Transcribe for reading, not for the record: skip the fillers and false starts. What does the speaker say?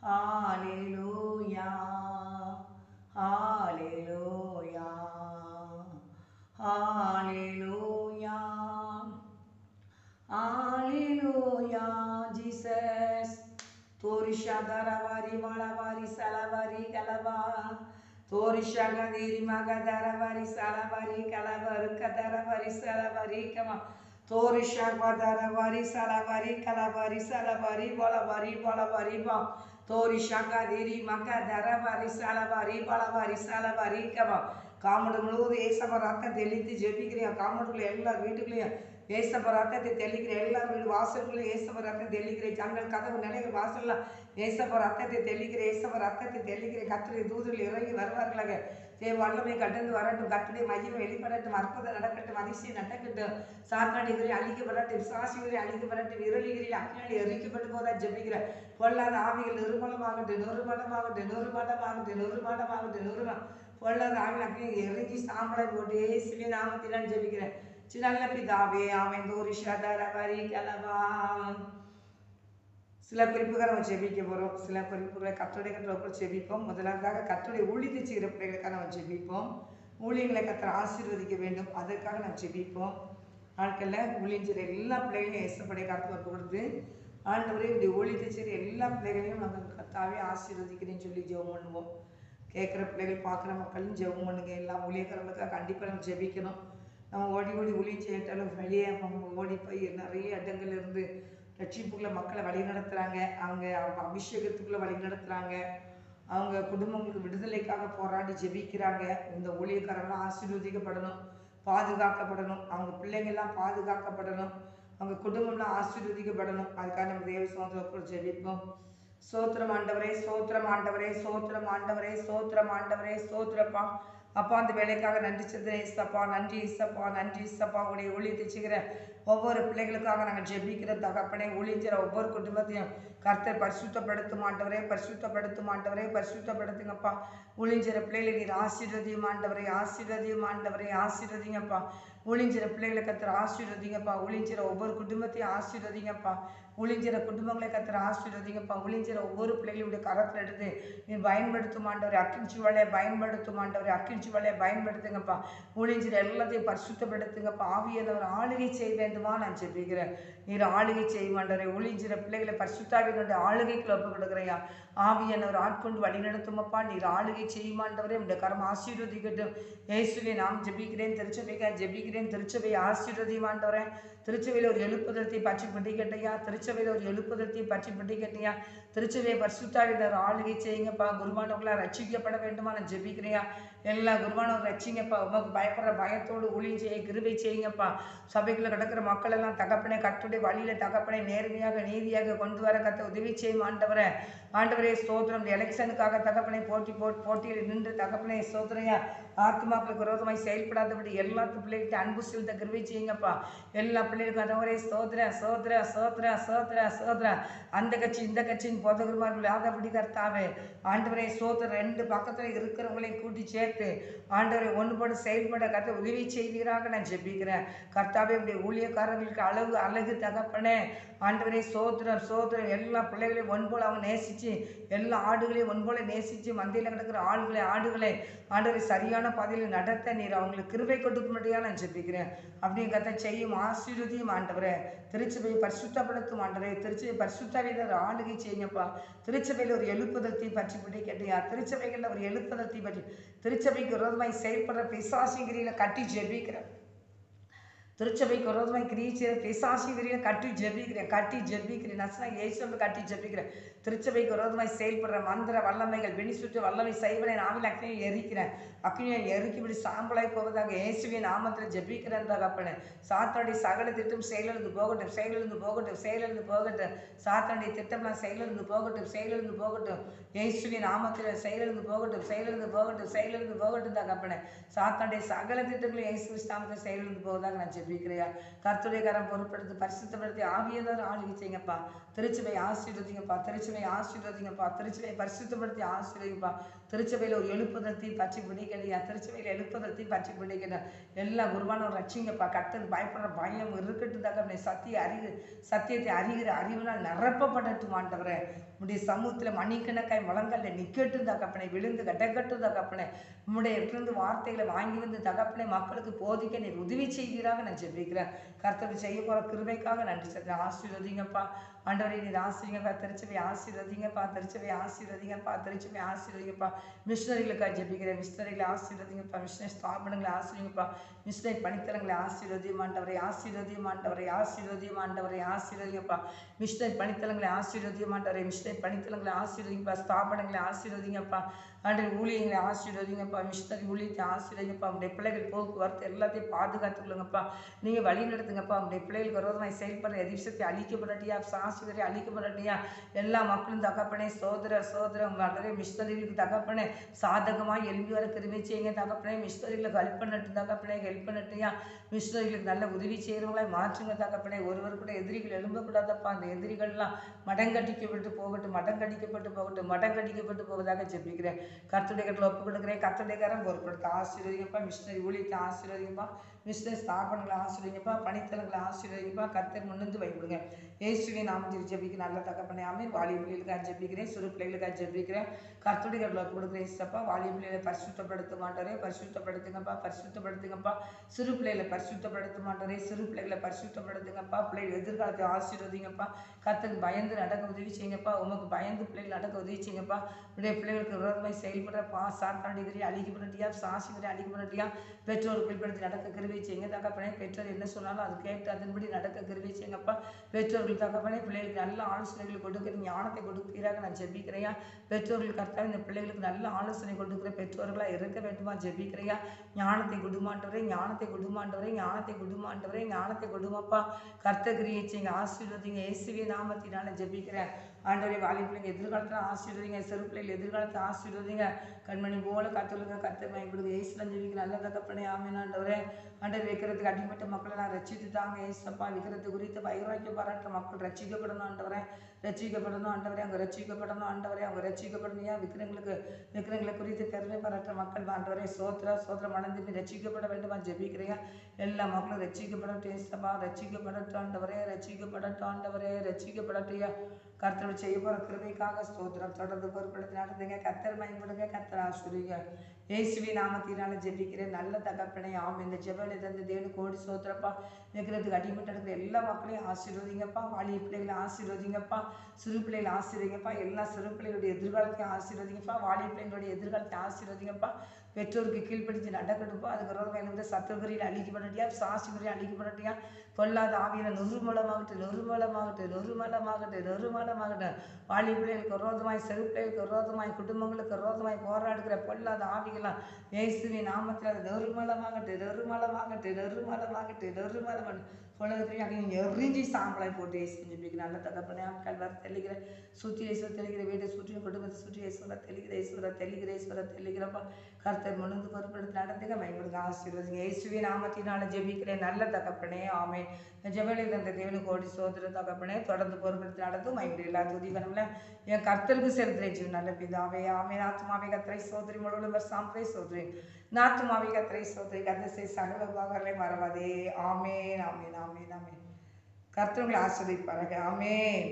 ஹalleluya ஹalleluya ஹalleluya ஹalleluya Jesus தோரிஷாதரவாரி மலவாரி சலவாரி கலவா தோரிஷாகதேரி மகதரவாரி சலவாரி கலவரு கதரவாரி சலவாரி comma தோரிஷாகதரவாரி சலவாரி கலவாரி சலவாரி பலவாரி பலவாரி பா தோரிஷாகதேரி மகதரவாரி சலவாரி பலவாரி சலவாரி comma காமடு முழுவதும் ஏசப்ப ரத்தம் தெளித்து ஜெபிக்கிறேன். காமடுக்குள்ள எல்லார் வீட்டுக்குள்ளேயும் ஏசப்ப ரத்தத்தை தெளிக்கிறேன். எல்லார் வீடு வாசல்களையும் ஏசப்ப ரத்தம் தெளிக்கிறேன். ஜன்னல் கதவு நிலைகள் வாசல்லாம் ஏசப்ப ரத்தத்தை தெளிக்கிறேன். ஏசப்ப ரத்தத்தை தெளிக்கிறேன். கர்த்தருடைய தூதர்கள் இறங்கி வருவார்களாக. தேவ வல்லமை கடந்து வரட்டும். கர்த்தருடைய மகிமை வெளிப்படட்டும். அற்புதம் நடக்கட்டும். அதிசயம் நடக்கட்டும். சாத்தாடிகளில் அழிக்கப்படட்டும். விசுவாசிகளில் அழிக்கப்படட்டும். இருளிகளில் அக்கினியில் எரிக்கப்பட்டு போதா ஜெபிக்கிறேன். பொல்லாத ஆவிகள் நிர்மலமாகட்டும். நிர்மலமாகட்டும். நிர்மலமாகட்டும். நிர்மலமாகட்டும். நிர்மலம் பொல்லாத ஆவிகள் இறங்கி சாம்பலை போட்டு இயேசுவின் நாமத்தினால் ஜெபிக்கிறேன். நல்ல பிதாவே ஆமென். தோரிஷாதரவாரி கலவா. சில குறிப்புகளை நம்ம ஜெபிக்க போகிறோம். சில குறிப்புகளை கர்த்தருடைய ஜெபிப்போம். முதலாவதாக கர்த்தருடைய ஊழியத்தை செய்கிற பிள்ளைகளுக்காக நம்ம ஜெபிப்போம். ஊழியர்களை கர்த்தர் ஆசீர்வதிக்க வேண்டும், அதற்காக நம்ம ஜெபிப்போம். நாட்களில் ஊழியம் செய்கிற எல்லா பிள்ளைகளையும் ஏசப்படைய கர்த்தர் கொடுத்து ஆண்டவரே இப்படி ஊழியத்தை செய்கிற எல்லா பிள்ளைகளையும் நம்ம கர்த்தாவே ஆசீர்வதிக்கிறேன்னு சொல்லி ஜெபம் பண்ணுவோம். கேட்குற பிள்ளைகள் பார்க்குற மக்களும் ஜெபம் பண்ணுங்க. எல்லா ஊழியர்களுக்காக கண்டிப்பாக நம்ம ஜெபிக்கணும். நம்ம ஓடி ஓடி ஊழியம் செய்யட்டாலும் வெளியே ஓடி போய் நிறைய இடங்கள்ல இருந்து ரட்சிப்புக்குள்ள மக்களை வழி நடத்துகிறாங்க. அவங்க அபிஷேகத்துக்குள்ளே வழி நடத்துகிறாங்க. அவங்க குடும்பங்களுக்கு விடுதலைக்காக போராடி ஜெபிக்கிறாங்க. இந்த ஊழியக்காரங்களாம் ஆசீர்வதிக்கப்படணும், பாதுகாக்கப்படணும். அவங்க பிள்ளைங்கள்லாம் பாதுகாக்கப்படணும். அவங்க குடும்பம்லாம் ஆசீர்வதிக்கப்படணும். அதுக்காக நம்ம தேவ சோதனை ஜெபிப்போம். சோத்திரம் ஆண்டவரே, சோத்திரம் ஆண்டவரே, சோத்திரம் ஆண்டவரே, சோத்திரம் ஆண்டவரே, சோத்திரப்பா. அப்பா அந்த வேலைக்காக நன்றி செலுத்துறேன் இசப்பா. நன்றி இசப்பா, நன்றி இசப்பா. உடைய ஊழியத்தை செய்கிற ஒவ்வொரு பிள்ளைகளுக்காக நாங்கள் ஜெபிக்கிற தகப்பனே, ஊழியம் செய்கிற ஒவ்வொரு குடும்பத்தையும் கர்த்தர் பரிசுத்தப்படுத்தும் ஆண்டவரே, பரிசுத்தப்படுத்தும் ஆண்டவரே, பரிசுத்தப்படுத்துங்கப்பா. ஊழியம் செய்கிற பிள்ளைகளை நீர் ஆசீர்வதியும் ஆண்டவரே, ஆசீர்வதியும் ஆண்டவரே, ஆசீர்வதிங்கப்பா. ஊழியம் செய்கிற பிள்ளைகளை கர்த்தர் ஆசீர்வதிங்கப்பா. ஊழியம் செய்கிற ஒவ்வொரு குடும்பத்தையும் ஆசீர்வதிங்கப்பா. ஊழியம் செய்கிற குடும்பங்களை கர்த்தர் ஆசீர்வதிங்கப்பா. ஊழியம் செய்கிற ஒவ்வொரு பிள்ளைகளுடைய கரத்தில் எடுத்து நீ பயன்படுத்தும் ஆண்டவரை, அக்கிஞ்சி வேலையை பயன்படுத்தும் ஆண்டவரை, அக்கிஞ்சி வேலையை பயன்படுத்துங்கப்பா. ஊழியம் செய்கிற எல்லாத்தையும் பரிசுத்தப்படுத்துங்கப்பா. ஆவியானவர் ஆளுகை செய்ய வேண்டுமா நான் ஜெபிக்கிறேன். நீர் ஆளுகை செய்யும் ஆண்டவரை. ஊழியம் செய்கிற பிள்ளைகளை பரிசுத்தாவினுடைய ஆளுகைக்குள்ள ஒப்பு கொடுக்குறையா. ஆவியானவர் ஆட்கொண்டு வழி நடத்துமப்பா. நீர் ஆளுகை செய்யுமாண்டவரே. உடைய கரம் ஆசீர்வதிக்கட்டும். இயேசுவை நாம் ஜெபிக்கிறேன். திருச்சபைக்காக ஜெபிக்கிறேன். திருச்சபை ஆசீர்வதிமாண்டவரே. திருச்சபையில் ஒரு எழுப்புதலத்தை பற்றி பிடிக்கட்டையா. திருச்சபையில் ஒரு எழுப்புதலத்தை பற்றி பிடிக்கட்டையா. திருச்சபையை பரிசுத்தாவினர் ஆளுகை செய்யுங்கப்பா. குருவானவர்களாக ரட்சிக்கப்பட வேண்டுமா நான் ஜெபிக்கிறையா. எல்லா குருவானவர் ரட்சிங்கப்பா. உமக்கு பயப்படுற பயத்தோடு ஊழியம் செய்ய கிருபை செய்யுங்கப்பா. சபைக்குள்ள கிடக்கிற மக்கள் எல்லாம் தகப்பனை கர்த்தருடைய வழியில தகப்பனை நேர்மையாக நீதியாக கொண்டு வர கத்த உதவி செய்யும் ஆண்டவரே. ஆண்டவரே ஸ்தோத்திரம். எலெக்ஷனுக்காக தகப்பனை போட்டியில் நின்று தகப்பனை ஸ்தோத்திரையா. ஆத்மாக்களுக்கு விரோதமாய் செயல்படாதபடி எல்லா பிள்ளைகிட்ட அன்பு செலுத்த கிருபை செய்யுங்கப்பா. எல்லா பிள்ளைகளுக்கும் ஆண்டவரே ஸ்தோத்திரம், ஸ்தோத்திரம், ஸ்தோத்திரம், ஸ்தோத்திரம், ஸ்தோத்திரம். அந்த கட்சி இந்த கட்சியின் போதகர்கள் ஆதபடி கர்த்தாவே. ஆண்டவரே ஸ்தோத்திரம். ரெண்டு பக்கத்தில் இருக்கிறவங்களையும் கூட்டி சேர்த்து ஆண்டவரை ஒன்றுபட செயல்பட கத்த உதவி செய்வீராக நான் ஜெபிக்கிறேன். கர்த்தாவே இப்படி ஊழியக்காரர்களுக்கு அழகு தகப்பனே. ஆண்டவரே ஸ்தோத்திரம், ஸ்தோத்திரம். எல்லா பிள்ளைகளையும் ஒன்போல் அவங்க நேசித்து, எல்லா ஆடுகளையும் ஒன்போல நேசித்து, மந்தையில் கிடக்கிற ஆடுகளை ஆண்டவரை சரியான பாதையில் நடத்த நீர் அவங்களுக்கு கிருபை கொடுக்கும்படியா நான் ஜெபிக்கிறேன். அப்படியே கத்த செய்யும் ஆசீர்வதியும் ஆண்டவரே. திருச்சபையை பரிசுத்தப்படுத்தும் ஆண்டவரே. திருச்சபை பரிசுத்தாவினர் ஆளுகை செய்யுங்கப்பா. திருச்சபையில் ஒரு எழுப்புதலத்தை பற்றி பிடிக்கட்டையா. திருச்சபைகளில் ஒரு எழுப்புதலத்தை பற்றி திருச்சபைக்கு விரோதமாய் செயல்படுற பிசாசிங்கிரியில கட்டி ஜெபிக்கிறேன். திருச்சபைக்கு விரோதமாய் கிரீச்சிற பிசாசிங்கிரியில கட்டி ஜெபிக்கிறேன். நசனா இயேசுவை கட்டி ஜெபிக்கிறேன். திருச்சபைக்கு விரோதமாய் செயல்படுற மந்திர வல்லமைகள் வெளிச்சுற்று வல்லமை செய்வனை நாவில் அக்னியை எரிக்கிறேன். அக்னியை எரிக்கிபடி சாம்பலாய் போவதாக இயேசுவின் நாமத்தில் ஜெபிக்கிறேன் தகப்பனே. சாத்தானுடைய சகல திட்டம் செயலிழந்து போகட்டும், செயலிழந்து போகட்டும், செயலிழந்து போகட்டும். சாத்தானுடைய திட்டம்லாம் செயலிழந்து போகட்டும், செயலிழந்து போகட்டும். இயேசுவின் நாமத்தில் செயலிழந்து போகட்டும், செயலிழந்து போகட்டும், செயலிழந்து போகட்டும் தகப்பனே. சாத்தானுடைய சகல திட்டங்களும் இயேசு நாமத்தில் செயலிழந்து போவதாக நான் ஜெபிக்கிறையா. கர்த்தருடைய கரம் பொறுப்படுத்தி பரிசுத்தப்படுத்தி ஆவியானவர் ஆளுகை செய்யுங்கப்பா. திருச்சபை ஆசீர்வதிங்கப்பா. திருச்சபை ஆசீர்வதிங்கப்பா. திருச்சபை பரிசுத்தப்படுத்தி ஆசீர்வதிங்கப்பா. திருச்சபையில் ஒரு எழுப்புதத்தை பற்றி பிடிக்கலையா. திருச்சபையில் எழுப்புதத்தை பற்றி பிடிக்கிற எல்லா குருவானவர் ரட்சிங்கப்பா. கர்த்தருக்கு பயப்படுற பயம் இருக்கட்டும் தகப்பனே. சத்தியத்தை அறிகிற அறிவினால் நிரப்பப்படட்டும் ஆண்டவரே. உடைய சமூகத்தில் மணிக்கணக்காய் முழங்கல்ல நிக்கட்டும் தகப்பனை. விழுந்து கட்டக்கட்டும் தகப்பனை. உம்முடைய இருந்து வார்த்தைகளை வாங்கி வந்து தகப்பனை மக்களுக்கு போதிக்க நீர் உதவி செய்வீராக நான் ஜெபிக்கிறேன். கர்த்தர் செய்ய போற கிருபைக்காக நன்றி சொல்றேன். ஆசீர்வதிங்கப்பா ஆண்டவரே. நீர் ஆசீர்வதிங்கப்பா. திருச்சபை ஆசீர்வதிங்கப்பா. திருச்சபை ஆசீர்வதிங்கப்பா. திருச்சபை ஆசீர்வதிங்கப்பா. மிஷனரிகளுக்காக ஜெபிக்கிறேன். மிஷனரிகளை ஆசீர்வதிங்கப்பா. மிஷனரி ஸ்தாபனங்களை ஆசீர்வதிங்கப்பா. மிஷனரி பணித்தலங்களை ஆசீர்வதியும் ஆண்டவரை. ஆசீர்வதியும் ஆண்டவரை. ஆசீர்வதியும் ஆண்டவரை. ஆசீர்வதிங்கப்பா. மிஷனரி பணித்தலங்களை ஆசீர்வதியும் ஆண்டவரை. மிஷனரி பணித்தலங்களை ஆசீர்வதிங்கப்பா. ஸ்தாபனங்களை ஆசீர்வதிங்கப்பா. ஆண்டவரை ஊழியங்களை ஆசீர்வதிங்கப்பா. மிஷனரி ஊழியத்தை ஆசீர்வதிங்கப்பா. உங்களுடைய பிள்ளைகள் போக்குவரத்து எல்லாத்தையும் பாதுகாத்துக்கொள்ளுங்கப்பா. நீங்க வழி நடத்துங்கப்பா. உங்களுடைய பிள்ளைகளுக்கு விரோதமாய் செயல்படுற எதிர்சக்தி அழிக்கப்படட்டியா. சாசிவரை அழிக்கப்படட்டியா. எல்லா மக்களும் தகப்பனே சோதர உங்களுடைய மிஷனரிகளுக்கு தகப்பனே சாதகமாக எழும்பி வர கிருபை செய்யுங்க தகப்பனே. மிஷனரிகளுக்கு ஹெல்ப் பண்ணட்டும் தகப்பனே. ஹெல்ப் பண்ணட்டியா. மிஷனரிகளுக்கு நல்ல உதவி செய்கிறவங்களாய் மாற்றுங்க தகப்பனே. ஒருவர் கூட எதிரிகள் எழும்பக்கூடாதப்பா. அந்த எதிரிகள்லாம் மடங்கடிக்கப்பட்டு போகட்டும். மடங்கடிக்கப்பட்டு போகட்டும். மடங்கடிக்கப்பட்டு போவதாக ஜெபிக்கிறேன். கர்த்தருடைய கரத்தில் ஒப்பு கொடுக்குறேன். கர்த்தருடைய கரம் பொறுப்படுத்த ஆசீர்வதிங்கப்பா. மிஷனரி ஊழியத்தை ஆசீர்வதிங்கப்பா. மிஷனரி ஸ்தாபனங்களை ஆசீர்வதிங்கப்பா. பணித்தலங்களை ஆசீர்வதிங்கப்பா. கர்த்தர் முன்னிருந்து வைப்படுங்க. இயேசுவின் நாமத்தில் ஜெபிக்க நல்ல தகப்பனே ஆமென். வாலிப பிள்ளைகளுக்காக ஜெபிக்கிறேன். சிறு பிள்ளைகளுக்காக ஜெபிக்கிறேன். கர்த்தருடைய கரத்தில் ஒப்பு கொடுக்குறேன். இசப்பா வாலிப பிள்ளைகளை பரிசுத்தப்படுத்த மாட்டாரே. பரிசுத்தப்படுத்துங்கப்பா. பரிசுத்தப்படுத்துங்கப்பா. சிறு பிள்ளைகளை பரிசுத்தப்படுத்த மாட்டாரே. சிறு பிள்ளைகளை பரிசுத்தப்படுத்துங்கப்பா. பிள்ளைகள் எதிர்காலத்தை ஆசீர்வதிங்கப்பா. கர்த்தருக்கு பயந்து நடக்க உதவி செய்யுங்கப்பா. உமக்கு பயந்து பிள்ளைகள் நடக்க உதவி செய்யுங்கப்பா. உடைய பிள்ளைகளுக்கு விரோதமாய் செயல்படுற சாத்தாண்டிகிரி அழிக்கப்படட்டியா. சாசிகிரி அழிக்கப்படட்டியா. பெற்றோர் கீழ்படுத்தி நடக்க கிருபை செய்யுங்க தகப்பனே. பெற்றோர் என்ன சொன்னாலும் அது கேட்டு அதன்படி நடக்க கிருபை செய்யுங்கப்பா. பெற்றோர்கள் தகப்பனே பிள்ளைகளுக்கு நல்ல ஆலோசனைகள் கொடுக்குற ஞானத்தை கொடுப்பீராக நான் ஜெபிக்கிறையா. பெற்றோர்கள் கர்த்தாவே இந்த பிள்ளைகளுக்கு நல்ல ஆலோசனை கொடுக்குற பெற்றோர்களாக இருக்க வேண்டுமா ஜெபிக்கிறையா. ஞானத்தை குடுமாண்டவரே. ஞானத்தை குடுமாண்டவரே. ஞானத்தை குடுமாண்டவரே. ஞானத்தை குடுமாப்பா. கர்த்தர் கிரியை செய்யுங்க. ஆசீர்வதிங்க. இயேசுவின் நாமத்தினால ஜெபிக்கிறேன். ஆண்டவரே வாலிப பிள்ளைங்க எதிர்காலத்தில் ஆசீர்வதிங்க. சிறு பிள்ளைகள் எதிர்காலத்தை ஆசீர்வதிங்க. கண்மணி போல கத்துலுங்க. கர்த்தர் பயன்படுங்க. இயேசுலாம் ஜெபிக்க நல்ல தகப்பனே ஆமென். ஆண்டவரே ஆண்டவர் வைக்கிறதுக்கு அடிமட்ட மக்களை நான் ரட்சித்து தாங்க. ஏசப்பா விக்கிரத்து குறித்து வைராக்கியம் பாராட்டுற மக்கள் ரட்சிக்கப்படணும் ஆண்டவரே. ரட்சிக்கப்படணும் ஆண்டவரே. அவங்க ரட்சிக்கப்படணும் ஆண்டவரே. அவங்க ரட்சிக்கப்படணும். ஏன் விக்கிரங்களை குறித்து பெருமை பாராட்டுற மக்கள் ஆண்டவரே சோத்திரம் மனந்திரும்பி ரட்சிக்கப்பட வேண்டுமா ஜெபிக்கிறையா. எல்லா மக்களும் ரட்சிக்கப்படட்டும். ஏசப்பா ரட்சிக்கப்படட்டும் ஆண்டவரே. ரட்சிக்கப்படட்டும் ஆண்டவரே. ரட்சிக்கப்படட்டையா. கர்த்தர் செய்ய போகிற கிருபைக்காக ஸ்தோத்திரம். தொடர்ந்து பொறுப்படுத்தி நடத்துங்க. கர்த்தர் பயன்படுங்க. கர்த்தர் ஆசீர்வதிங்க. இயேசுவின் நாமத்தினால ஜெபிக்கிறேன் நல்ல தகப்பனே ஆமென். இந்த ஜெபலை தந்து தேவனுக்கு கோடி ஸ்தோத்திரப்பா. விக்கிரத்துக்கு அடிமட்டம் இருக்கிற எல்லா மக்களையும் ஆசீர்வதிங்கப்பா. வாலிப பிள்ளைகளை ஆசீர்வதிங்கப்பா. சிறு பிள்ளைகளை ஆசீர்வதிங்கப்பா. எல்லா சிறு பிள்ளைகளுடைய எதிர்காலத்தையும் ஆசீர்வதிங்கப்பா. வாலிப பிள்ளைகளுடைய எதிர்காலத்தை ஆசீர்வதிங்கப்பா. பெற்றோருக்கு கீழ்ப்படுத்தி நடக்கட்டுப்பா. அதுக்கு விரோதமாக சத்துருக்கரையில் அழிக்கப்படட்டியா. சாசிமுறையில் அழிக்கப்படட்டியா. பொல்லாத ஆவியில நொறுமலமாகட்டும். வாலிப பிள்ளைகளுக்கு விரோதமாய் சிறு பிள்ளைகளுக்கு விரோதமாய் குடும்பங்களுக்கு விரோதமாய் போராடுகிற பொல்லாத ஆவிகளாம் இயேசுவின் நாமத்தில் நொறுமலமாகட்டும். எரிஞ்சி சாம்பலாய் போட்டு இயேசு நல்ல தகப்பனே ஆட்கள் வர தெளிகிற சுற்றி வீட்டை சுற்றி குடும்பத்தை சுற்றி தெளிகிறப்பா. கர்த்தர் முழுந்து பொறுப்படுத்தி நடத்துங்க. பயன்படுங்க. ஆசீர்வதிங்க. இயேசுவின் நாமத்தினால ஜெபிக்கிறேன் நல்ல தகப்பனே ஆமென். ஜெபலில் தந்த தேவனுக்கு கோடி சோதர தகப்பனே தொடர்ந்து பொறுப்படுத்தி நடத்தும். பயன்படு எல்லா துதிகரம்ல என் கர்த்தருக்கு செலுத்துறேன் நல்ல பிதாவே ஆமென். ஆத்மாவை கத்திரை சோதரி முழுவதும் சாம்பரை சோதரி நாத்துமாவை கத்திரை சோதரி கத்தை சகல உபகாரங்களை மறவாதே. ஆமென். கர்த்தர் உங்களை ஆசீர்வதிப்பாராக. ஆமென்.